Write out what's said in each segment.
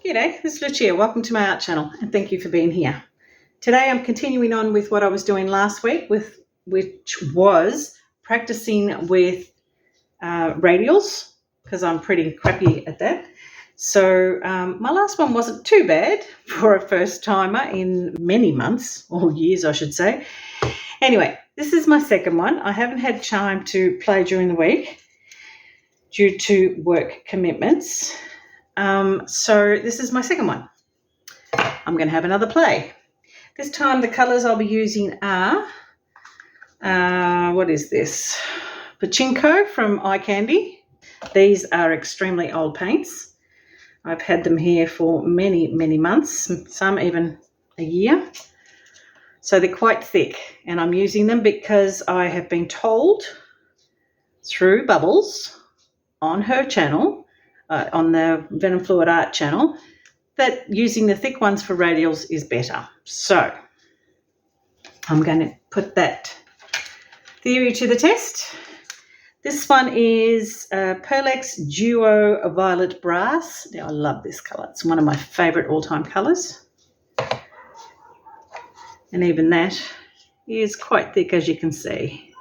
G'day, this is Lucia. Welcome to my art channel and thank you for being here. Today I'm continuing on with what I was doing last week, which was practicing with radials, because I'm pretty crappy at that. So my last one wasn't too bad for a first timer in many months, or years I should say. Anyway, this is my second one. I haven't had time to play during the week due to work commitments. So this is my second one. I'm going to have another play. This time the colours I'll be using are, what is this? Pachinko from Eye Candy. These are extremely old paints. I've had them here for many, many months, some even a year. So they're quite thick, and I'm using them because I have been told through Bubbles on her channel, on the Venom Fluid Art channel, that using the thick ones for radials is better. So I'm going to put that theory to the test. This one is Pearlex Duo Violet Brass. Now, I love this colour. It's one of my favourite all-time colours. And even that is quite thick, as you can see.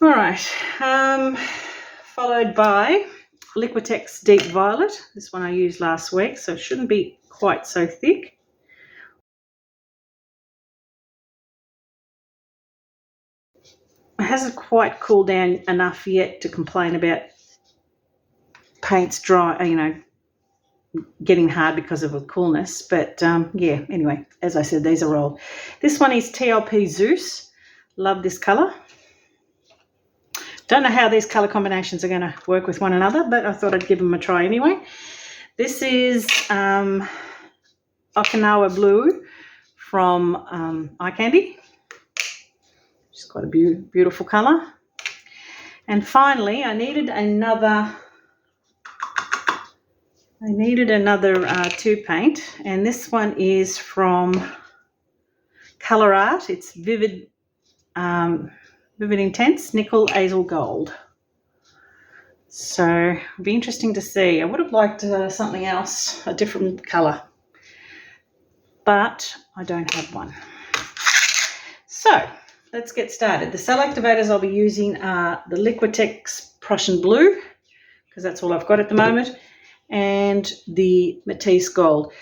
All right. Followed by Liquitex Deep Violet. This one I used last week, so it shouldn't be quite so thick. It hasn't quite cooled down enough yet to complain about paints dry, getting hard because of the coolness. But yeah, anyway, as I said, these are old. This one is TLP Zeus. Love this colour. Don't know how these colour combinations are going to work with one another, but I thought I'd give them a try anyway. This is Okinawa Blue from Eye Candy. It's quite a beautiful colour. And finally, I needed another tube paint, and this one is from Colourarte. It's Vivid Intense Nickel Azel Gold. So it'll be interesting to see. I would have liked something else, a different colour, but I don't have one. So let's get started. The cell activators I'll be using are the Liquitex Prussian Blue, because that's all I've got at the moment, and the Matisse Gold.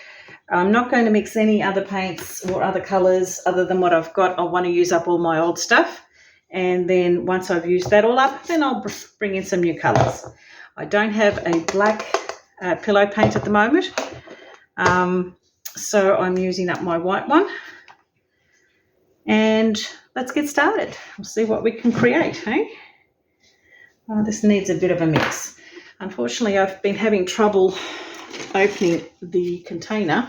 I'm not going to mix any other paints or other colours other than what I've got. I want to use up all my old stuff. And then once I've used that all up, then I'll bring in some new colours. I don't have a black pillow paint at the moment, so I'm using up my white one. And let's get started. We'll see what we can create, hey? Oh, this needs a bit of a mix. Unfortunately, I've been having trouble opening the container,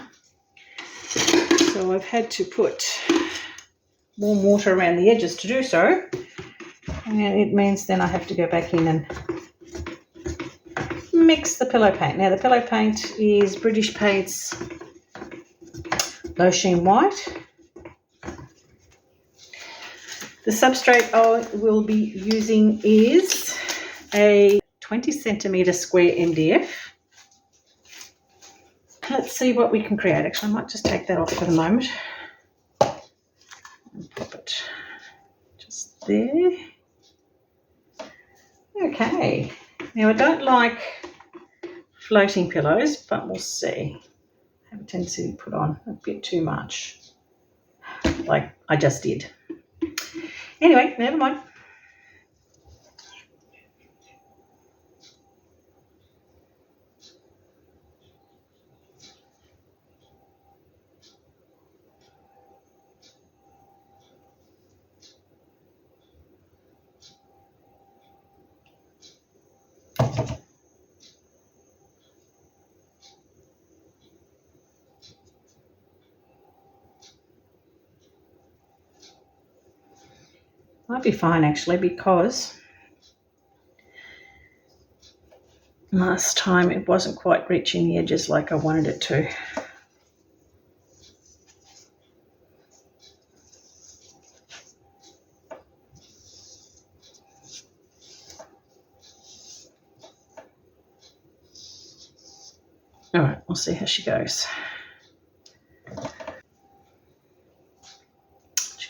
so I've had to put warm water around the edges to do so, and it means then I have to go back in and mix the pillow paint. Now the pillow paint is British Paints Low Sheen White. The substrate I will be using is a 20 centimetre square MDF. Let's see what we can create. Actually, I might just take that off for the moment. And pop it just there. Okay, now I don't like floating pillows, but we'll see. I have a tendency to put on a bit too much, like I just did. Anyway, never mind. Might be fine actually, because last time it wasn't quite reaching the edges like I wanted it to. we'll see how she goes. Do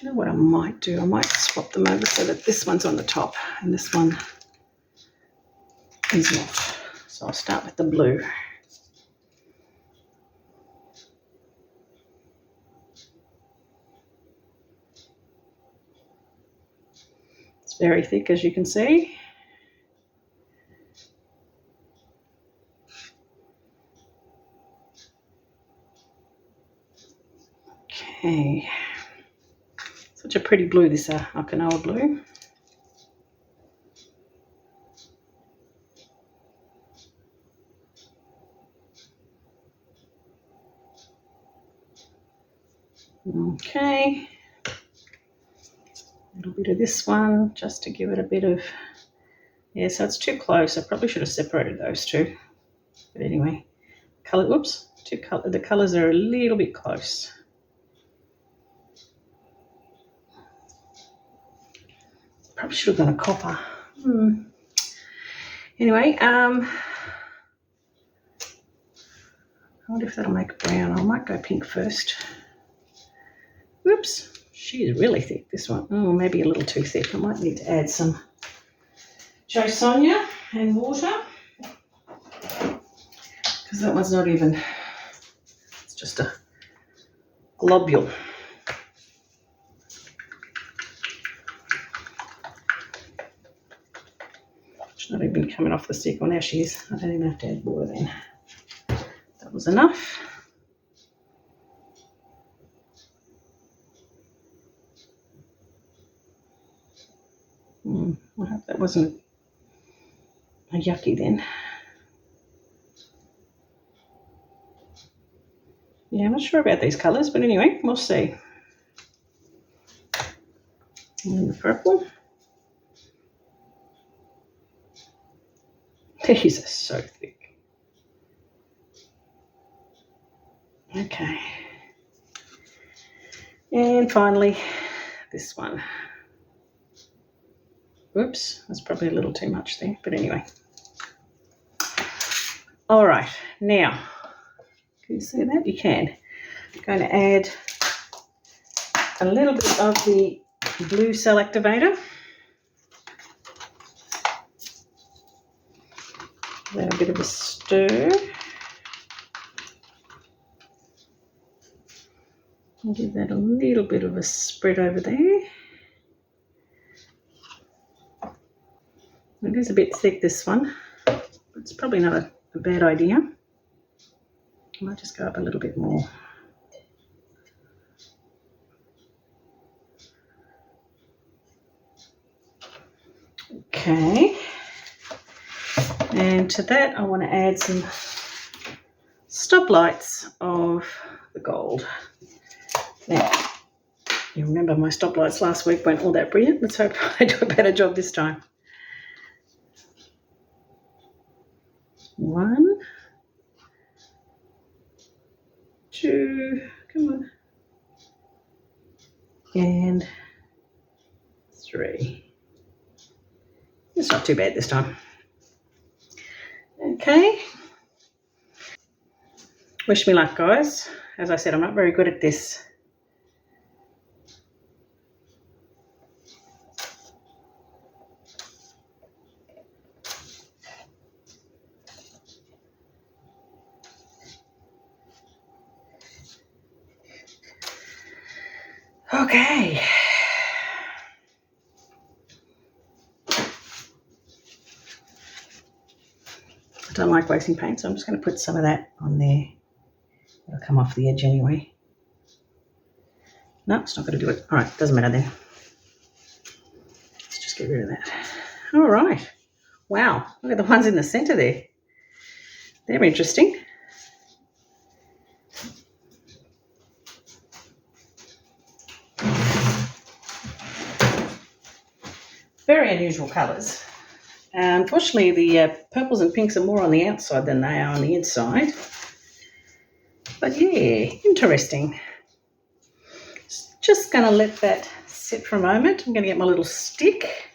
you know what I might do? I might swap them over so that this one's on the top and this one is not. So I'll start with the blue. It's very thick, as you can see. Okay. Such a pretty blue, this Okinawa blue. Okay. A little bit of this one just to give it a bit of, yeah, so it's too close. I probably should have separated those two. But anyway, the colours are a little bit close. Probably should have gone a copper. Anyway, I wonder if that'll make brown. I might go pink first. Whoops, she's really thick, this one. Oh, maybe a little too thick. I might need to add some Josonja and water. Because that one's not even, it's just a globule. She's not even coming off the stick. Well, now she is. I don't even have to add water then. That was enough. I hope that wasn't a yucky then. Yeah, I'm not sure about these colours, but anyway, we'll see. And then the purple. These are so thick. Okay. And finally, this one. Whoops, that's probably a little too much there, but anyway. All right, now, can you see that? You can. I'm going to add a little bit of the blue cell activator. Then a bit of a stir. I'll give that a little bit of a spread over there. It is a bit thick, this one. It's probably not a bad idea. I might just go up a little bit more. Okay. And to that, I want to add some stoplights of the gold. Now, you remember my stoplights last week weren't all that brilliant. Let's hope I do a better job this time. 1, 2, come on, and 3. It's not too bad this time. Okay. Wish me luck, guys. As I said, I'm not very good at this. Okay. I don't like wasting paint, so I'm just going to put some of that on there. It'll come off the edge anyway. No, it's not going to do it. All right, doesn't matter then. Let's just get rid of that. All right. Wow, look at the ones in the centre there. They're interesting. Very unusual colours. Unfortunately, the purples and pinks are more on the outside than they are on the inside. But yeah, interesting. Just going to let that sit for a moment. I'm going to get my little stick.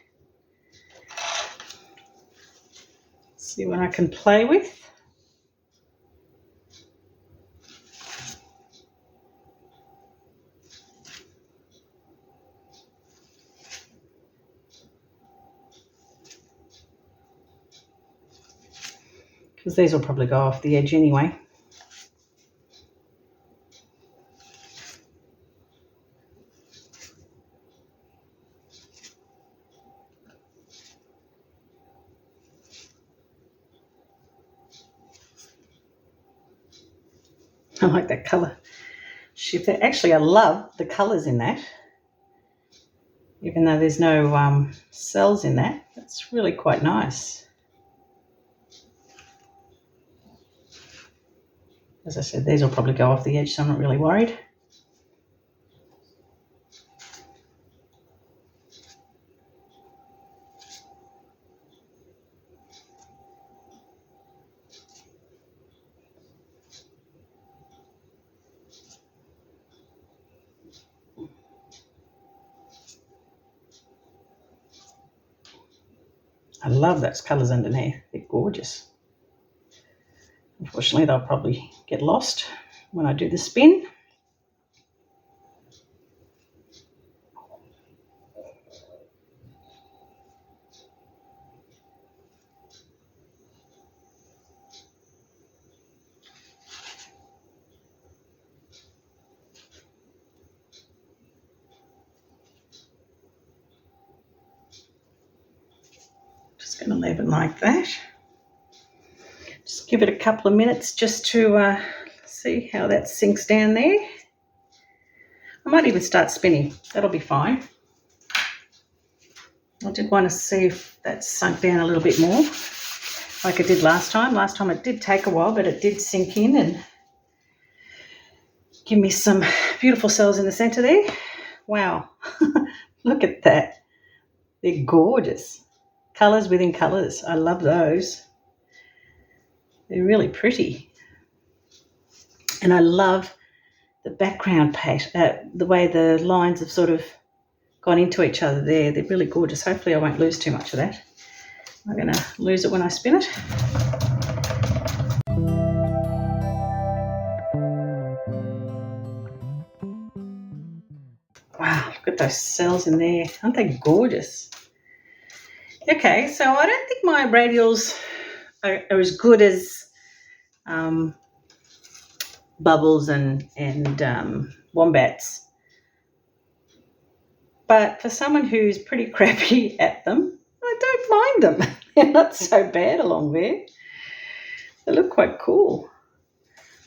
See what I can play with. because these will probably go off the edge anyway. I like that colour shift there. Actually, I love the colours in that. Even though there's no cells in that, it's really quite nice. As I said, these will probably go off the edge, so I'm not really worried. I love those colours underneath. They're gorgeous. Unfortunately, they'll probably get lost when I do the spin. Just going to leave it like that. Just give it a couple of minutes just to see how that sinks down there. I might even start spinning. That'll be fine. I did want to see if that sunk down a little bit more like it did last time. Last time it did take a while, but it did sink in and give me some beautiful cells in the centre there. Wow, look at that. They're gorgeous. Colours within colours. I love those. They're really pretty. And I love the background the way the lines have sort of gone into each other there. They're really gorgeous. Hopefully I won't lose too much of that. I'm going to lose it when I spin it. Wow, look at those cells in there. Aren't they gorgeous? Okay, so I don't think my radials are as good as bubbles and wombats. But for someone who's pretty crappy at them, I don't mind them. They're not so bad along there. They look quite cool.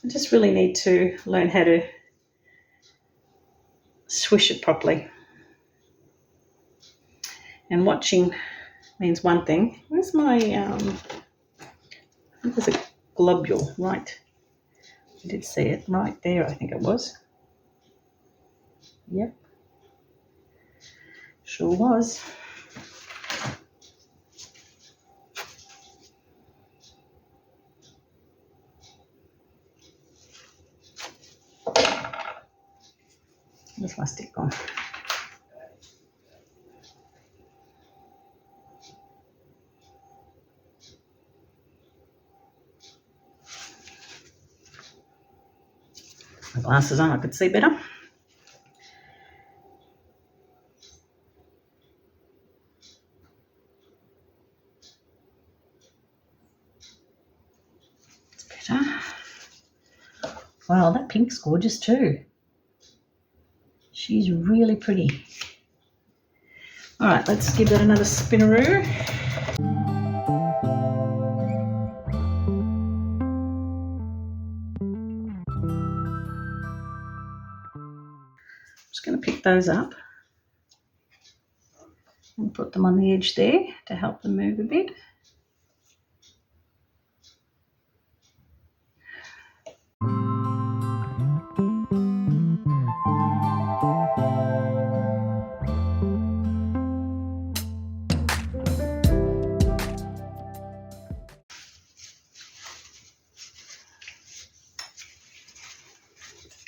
I just really need to learn how to swish it properly. And watching means one thing. Where's my, I think there's a globule, right? I did see it right there, I think it was. Yep. Sure was. Where's my stick gone? My glasses on, I could see better. It's better. Wow, that pink's gorgeous too. She's really pretty. All right, let's give that another spinaroo. Just going to pick those up and put them on the edge there to help them move a bit.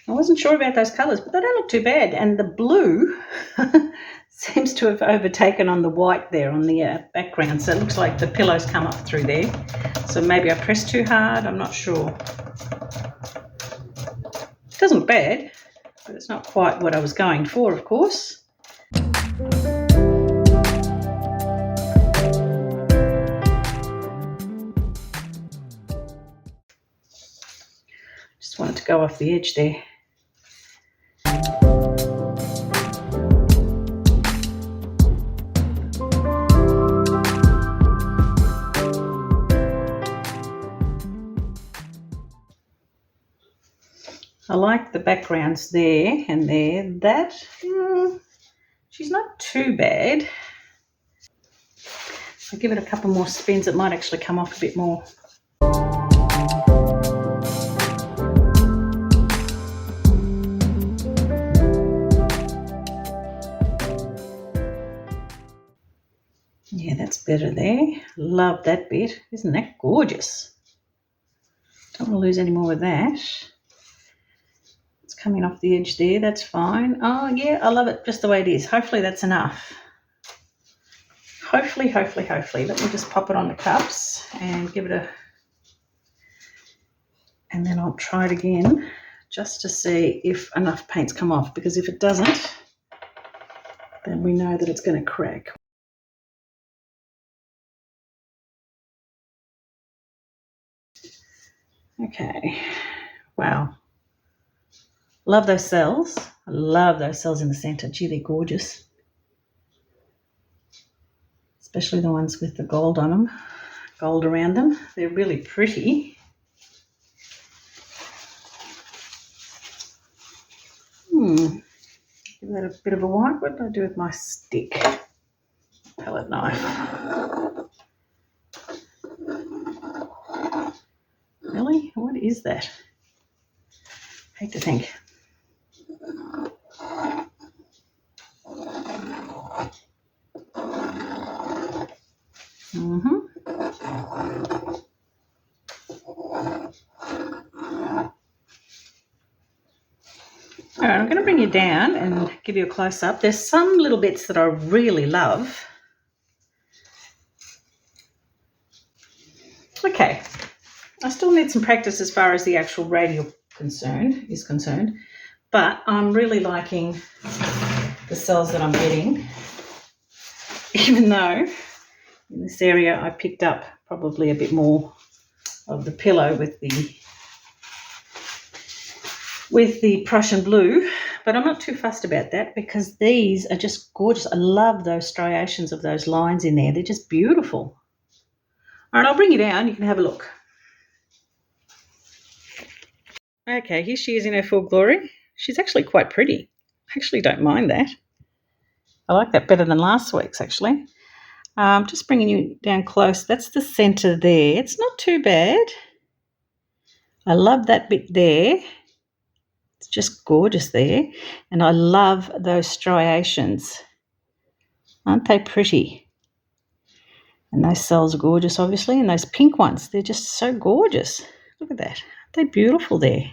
I wasn't sure about those colours, but they don't look too bad. And the blue seems to have overtaken on the white there on the background. So it looks like the pillows come up through there. So maybe I pressed too hard. I'm not sure. It doesn't look bad, but it's not quite what I was going for, of course. go off the edge there. I like the backgrounds there and there. That, she's not too bad. If I give it a couple more spins, it might actually come off a bit more. Yeah, that's better there. Love that bit. Isn't that gorgeous? Don't want to lose any more with that. It's coming off the edge there. That's fine. Oh, yeah, I love it just the way it is. Hopefully that's enough. Hopefully. Let me just pop it on the cups and give it a... And then I'll try it again just to see if enough paint's come off, because if it doesn't, then we know that it's going to crack. Okay, wow. Love those cells. I love those cells in the centre. Gee, they're gorgeous. Especially the ones with the gold on them, gold around them. They're really pretty. Give that a bit of a wipe. What did I do with my stick? Palette knife. Really? What is that? I hate to think. All right, I'm going to bring you down and give you a close-up. There's some little bits that I really love. Okay, I still need some practice as far as the actual radial is concerned, but I'm really liking the cells that I'm getting, even though in this area I picked up probably a bit more of the pillow with the Prussian blue, but I'm not too fussed about that because these are just gorgeous. I love those striations of those lines in there. They're just beautiful. All right, I'll bring you down. You can have a look. Okay, here she is in her full glory. She's actually quite pretty. I actually don't mind that. I like that better than last week's, actually. Just bringing you down close. That's the centre there. It's not too bad. I love that bit there. It's just gorgeous there. And I love those striations. Aren't they pretty? And those cells are gorgeous, obviously. And those pink ones, they're just so gorgeous. Look at that. Aren't they beautiful there?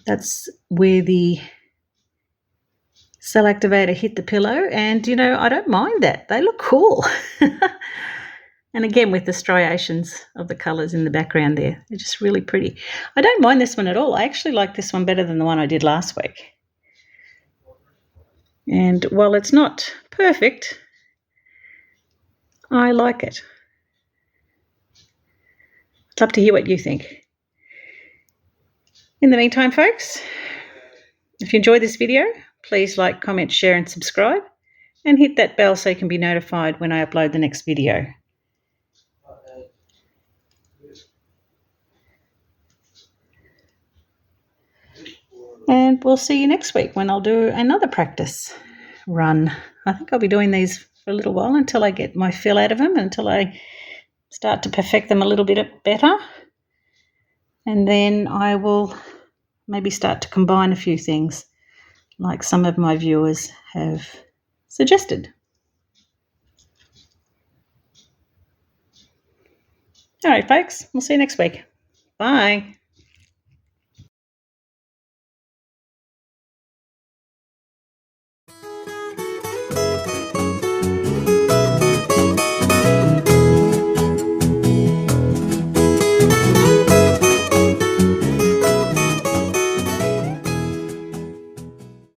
That's where the cell activator hit the pillow. And, you know, I don't mind that. They look cool. And again, with the striations of the colours in the background there. They're just really pretty. I don't mind this one at all. I actually like this one better than the one I did last week. And while it's not perfect, I like it. I'd love to hear what you think. In the meantime, folks, if you enjoyed this video, please like, comment, share and subscribe. And hit that bell so you can be notified when I upload the next video. And we'll see you next week when I'll do another practice run. I think I'll be doing these for a little while until I get my feel out of them, until I start to perfect them a little bit better. And then I will maybe start to combine a few things like some of my viewers have suggested. All right, folks, we'll see you next week. Bye.